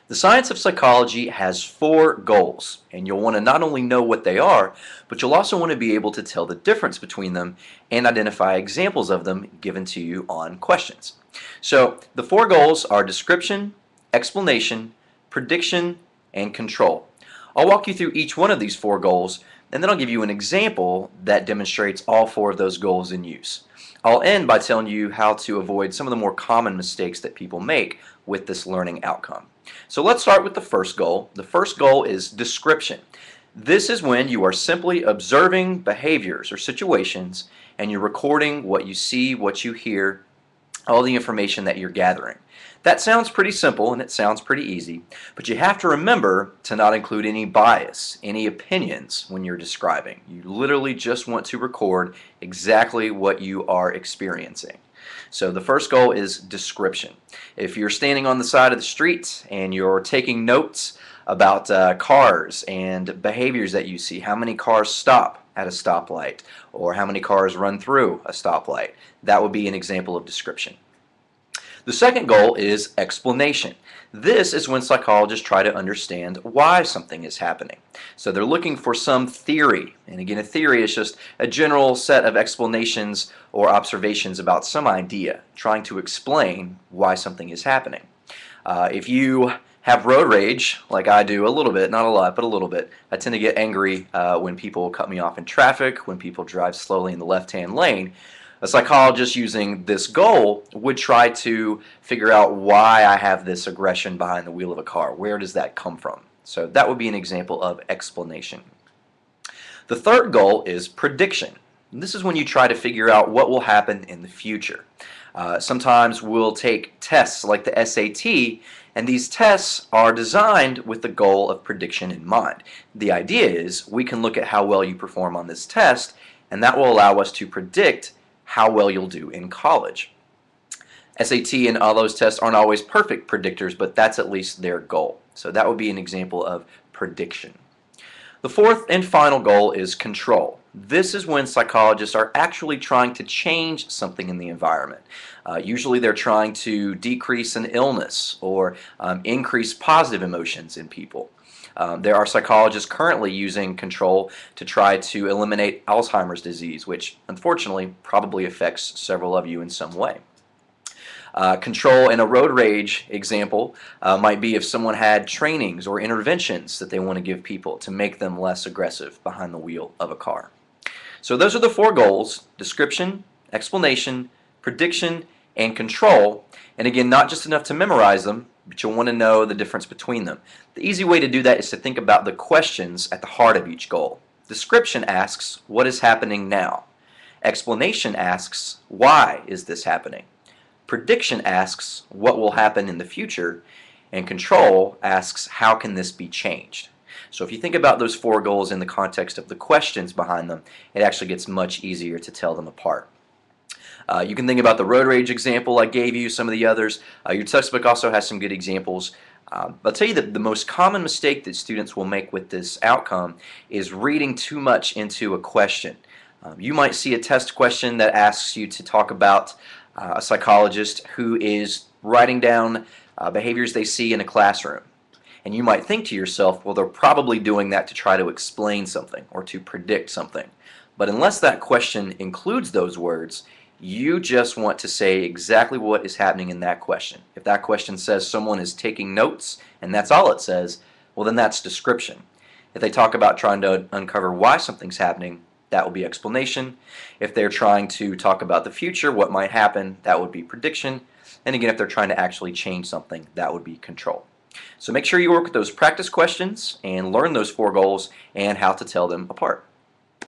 The science of psychology has four goals, and you'll want to not only know what they are, but you'll also want to be able to tell the difference between them and identify examples of them given to you on questions. So the four goals are description, explanation, prediction, and control. I'll walk you through each one of these four goals, and then I'll give you an example that demonstrates all four of those goals in use. I'll end by telling you how to avoid some of the more common mistakes that people make with this learning outcome. So let's start with the first goal. The first goal is description. This is when you are simply observing behaviors or situations and you're recording what you see, what you hear, all the information that you're gathering. That sounds pretty simple and it sounds pretty easy, but you have to remember to not include any bias, any opinions when you're describing. You literally just want to record exactly what you are experiencing. So the first goal is description. If you're standing on the side of the street and you're taking notes about cars and behaviors that you see, how many cars stop at a stoplight or how many cars run through a stoplight, that would be an example of description. The second goal is explanation. This is when psychologists try to understand why something is happening. So they're looking for some theory. And again, a theory is just a general set of explanations or observations about some idea, trying to explain why something is happening. If you have road rage, like I do a little bit, not a lot, but a little bit, I tend to get angry when people cut me off in traffic, when people drive slowly in the left-hand lane. A psychologist using this goal would try to figure out why I have this aggression behind the wheel of a car. Where does that come from? So that would be an example of explanation. The third goal is prediction. This is when you try to figure out what will happen in the future. Sometimes we'll take tests like the SAT, and these tests are designed with the goal of prediction in mind. The idea is we can look at how well you perform on this test, and that will allow us to predict how well you'll do in college. SAT and all those tests aren't always perfect predictors, but that's at least their goal. So that would be an example of prediction. The fourth and final goal is control. This is when psychologists are actually trying to change something in the environment. Usually they're trying to decrease an illness or increase positive emotions in people. There are psychologists currently using control to try to eliminate Alzheimer's disease, which unfortunately probably affects several of you in some way. Control in a road rage example might be if someone had trainings or interventions that they want to give people to make them less aggressive behind the wheel of a car. So those are the four goals: description, explanation, prediction, and control. And again, not just enough to memorize them, but you'll want to know the difference between them. The easy way to do that is to think about the questions at the heart of each goal. Description asks, what is happening now? Explanation asks, why is this happening? Prediction asks, what will happen in the future? And control asks, how can this be changed? So if you think about those four goals in the context of the questions behind them, it actually gets much easier to tell them apart. You can think about the road rage example I gave you, some of the others. Your textbook also has some good examples. I'll tell you that the most common mistake that students will make with this outcome is reading too much into a question. You might see a test question that asks you to talk about a psychologist who is writing down behaviors they see in a classroom. And you might think to yourself, well, they're probably doing that to try to explain something or to predict something. But unless that question includes those words, you just want to say exactly what is happening in that question. If that question says someone is taking notes and that's all it says, well, then that's description. If they talk about trying to uncover why something's happening, that will be explanation. If they're trying to talk about the future, what might happen, that would be prediction. And again, if they're trying to actually change something, that would be control. So make sure you work with those practice questions and learn those four goals and how to tell them apart.